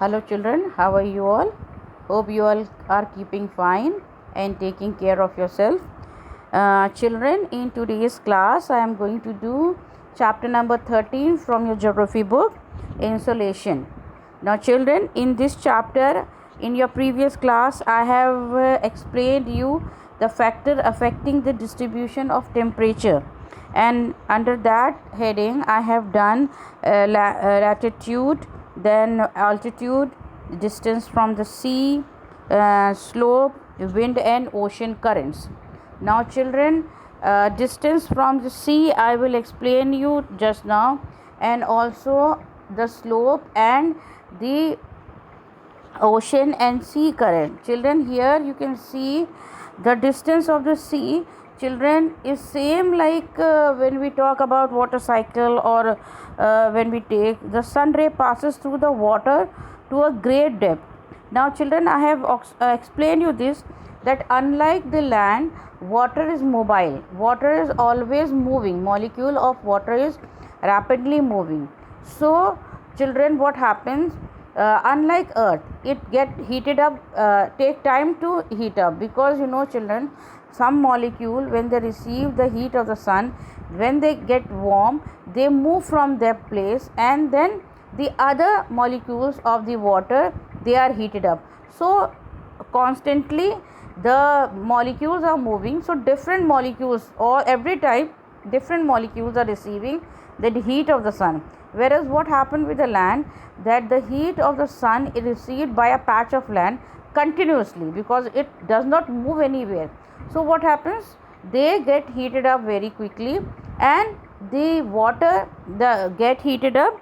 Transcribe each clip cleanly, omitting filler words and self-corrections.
Hello children, how are you all? Hope you all are keeping fine and taking care of yourself. Children, in today's class I am going to do chapter number 13 from your geography book, Insolation. Now children, in this chapter, in your previous class I have explained you the factor affecting the distribution of temperature, and under that heading I have done latitude, then altitude, distance from the sea, slope, wind and ocean currents. Now children, distance from the sea I will explain you just now, and also the slope and the ocean and sea current. Children, here you can see the distance of the sea, children, is same like when we talk about water cycle, or when we take the sun ray passes through the water to a great depth. Now children, I have explained you this, that unlike the land, water is mobile, water is always moving, molecule of water is rapidly moving. So children, what happens, unlike earth, it get heated up, take time to heat up, because children, some molecule, when they receive the heat of the sun, when they get warm, they move from their place, and then the other molecules of the water, they are heated up. So constantly the molecules are moving, so different molecules, or every time different molecules are receiving the heat of the sun. Whereas what happened with the land, that the heat of the sun is received by a patch of land continuously, because it does not move anywhere. So what happens, they get heated up very quickly, and the water get heated up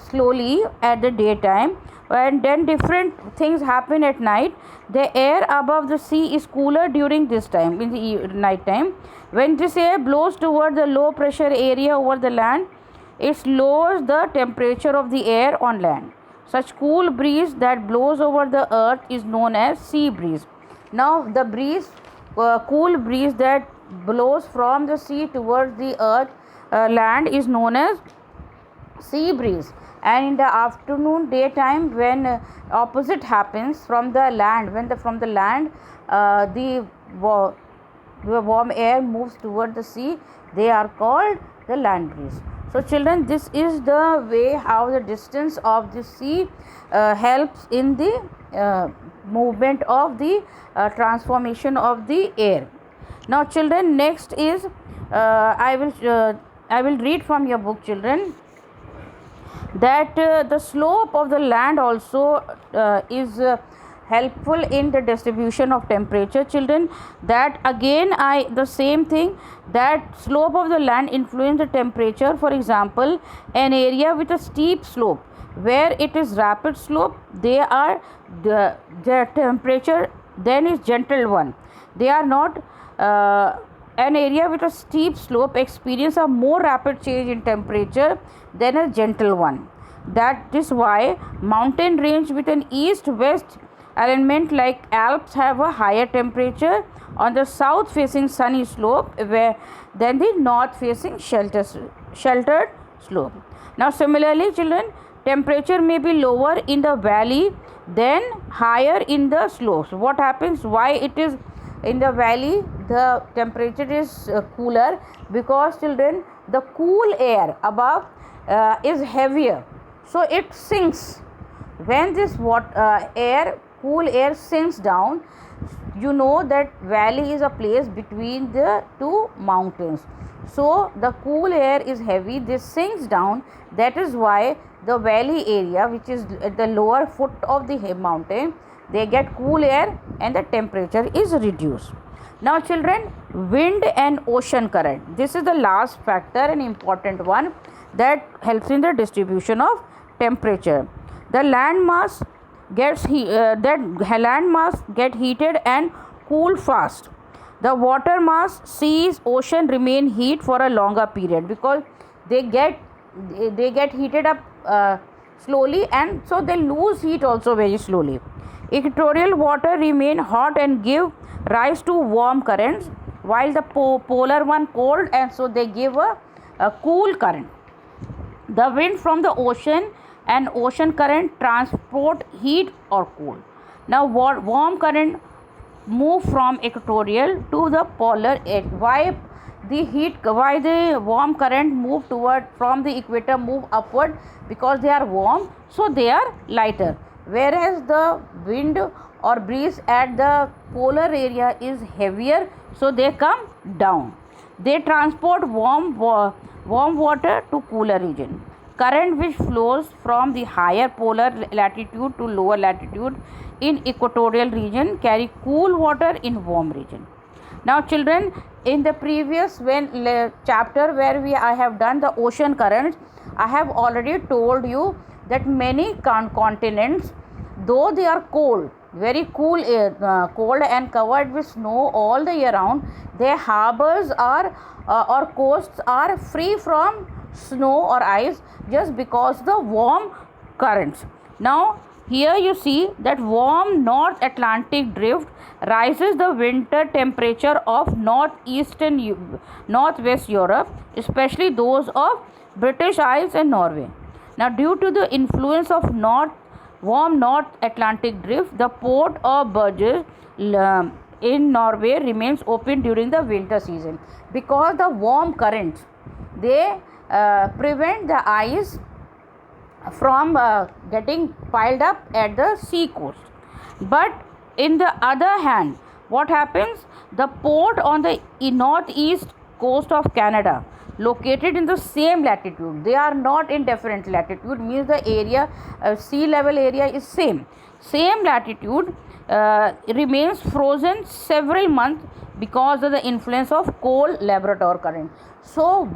slowly at the daytime, and then different things happen at night. The air above the sea is cooler during this time, in the night time. When this air blows toward the low pressure area over the land, it lowers the temperature of the air on land. Such cool breeze that blows over the earth is known as sea breeze. Now the breeze, cool breeze that blows from the sea towards the earth, land, is known as sea breeze. And in the afternoon, daytime, when opposite happens from the land, when from the land the warm air moves toward the sea, they are called the land breeze. So children, this is the way how the distance of the sea helps in the movement of the transformation of the air. Now children, next is I will read from your book, children, that the slope of the land also is helpful in the distribution of temperature, children. That again, the same thing, that slope of the land influence the temperature. For example, an area with a steep slope, where it is rapid slope, their temperature then is gentle one. They are not an area with a steep slope experience a more rapid change in temperature than a gentle one. That is why mountain range with an east-west alignment like Alps have a higher temperature on the south facing sunny slope than the north facing sheltered slope. Now similarly, children, temperature may be lower in the valley than higher in the slopes. What happens, why it is in the valley the temperature is cooler? Because children, the cool air above is heavier, so it sinks. When this cool air sinks down, that valley is a place between the two mountains, so the cool air is heavy, this sinks down. That is why the valley area, which is at the lower foot of the mountain, they get cool air and the temperature is reduced. Now children, wind and ocean current, this is the last factor, an important one, that helps in the distribution of temperature. The land mass get heated and cool fast. The water mass, seas, ocean, remain heat for a longer period, because they get heated up slowly, and so they lose heat also very slowly. Equatorial water remain hot and give rise to warm currents, while the polar one cold, and so they give a cool current. The wind from the ocean and ocean current transport heat or cold. Now warm current move from equatorial to the polar edge. Why the warm current move toward from the equator move upward? Because they are warm, so they are lighter, whereas the wind or breeze at the polar area is heavier, so they come down. They transport warm water to cooler region. Current which flows from the higher polar latitude to lower latitude in equatorial region carry cool water in warm region. Now children, in the previous chapter where I have done the ocean currents, I have already told you that many continents, though they are cold, very cool cold and covered with snow all the year round, their harbors are or coasts are free from snow or ice just because the warm currents. Now here you see that warm North Atlantic drift rises the winter temperature of northwest Europe, especially those of British Isles and Norway. Now due to the influence of warm North Atlantic drift, the port of Bergen in Norway remains open during the winter season, because the warm currents, they prevent the ice from getting piled up at the sea coast. But in the other hand, what happens? The port on the northeast coast of Canada, located in the same latitude, they are not in different latitude, means the area, sea level area is same latitude, remains frozen several months because of the influence of cold Labrador current. So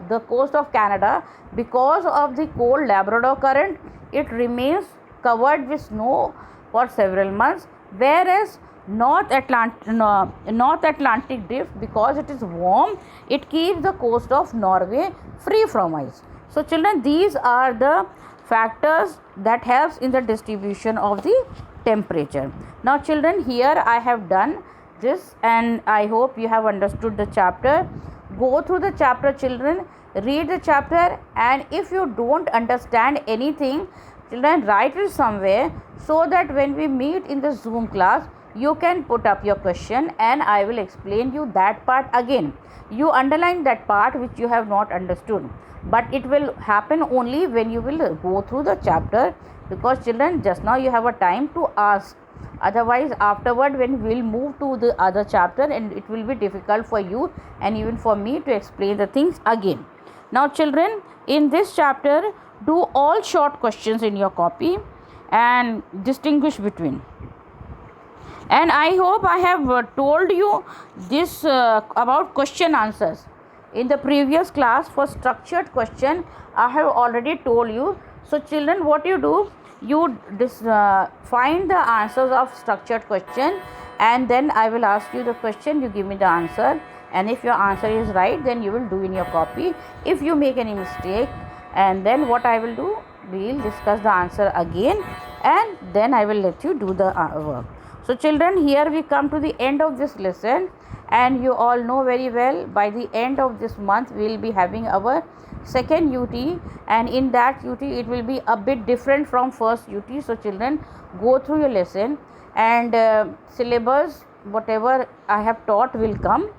the coast of Canada, because of the cold Labrador current, it remains covered with snow for several months, whereas North Atlantic drift, because it is warm, it keeps the coast of Norway free from ice. So children, these are the factors that helps in the distribution of the temperature. Now children, here I have done this and I hope you have understood the chapter. Go through the chapter children, read the chapter, and if you don't understand anything, children, write it somewhere so that when we meet in the Zoom class, you can put up your question and I will explain you that part again. You underline that part which you have not understood, but it will happen only when you will go through the chapter, because children, just now you have a time to ask. Otherwise afterward when we will move to the other chapter, and it will be difficult for you and even for me to explain the things again. Now children, in this chapter, do all short questions in your copy and distinguish between. And I hope I have told you this about question answers. In the previous class for structured question, I have already told you. So children, what you do, you find the answers of structured question, and then I will ask you the question, you give me the answer, and if your answer is right, then you will do in your copy. If you make any mistake, and then what I will do, we will discuss the answer again, and then I will let you do the work. So children, here we come to the end of this lesson, and you all know very well, by the end of this month we will be having our second UT, and in that UT it will be a bit different from first UT. So children, go through your lesson, and syllabus whatever I have taught will come.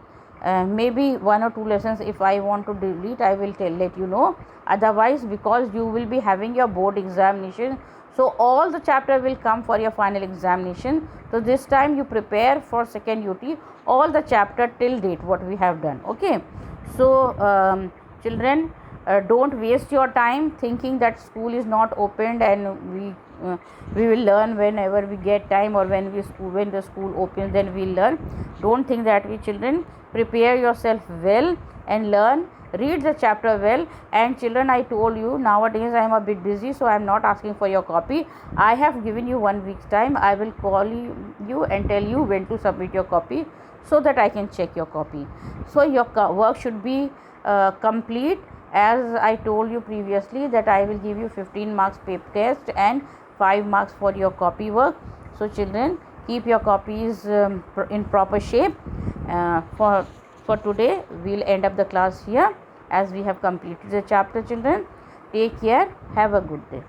Maybe 1 or 2 lessons if I want to delete, I will let you know. Otherwise, because you will be having your board examination, so all the chapter will come for your final examination. So this time you prepare for second UT all the chapter till date what we have done. Okay, so children, don't waste your time thinking that school is not opened and we will learn whenever we get time, or when the school opens then we will learn. Don't think that way children. Prepare yourself well and learn. Read the chapter well. And children, I told you nowadays I am a bit busy, so I am not asking for your copy. I have given you 1 week's time. I will call you and tell you when to submit your copy, so that I can check your copy. So your work should be complete. As I told you previously that I will give you 15 marks paper test and 5 marks for your copy work. So children, keep your copies in proper shape. For today we will end up the class here, as we have completed the chapter children. Take care. Have a good day.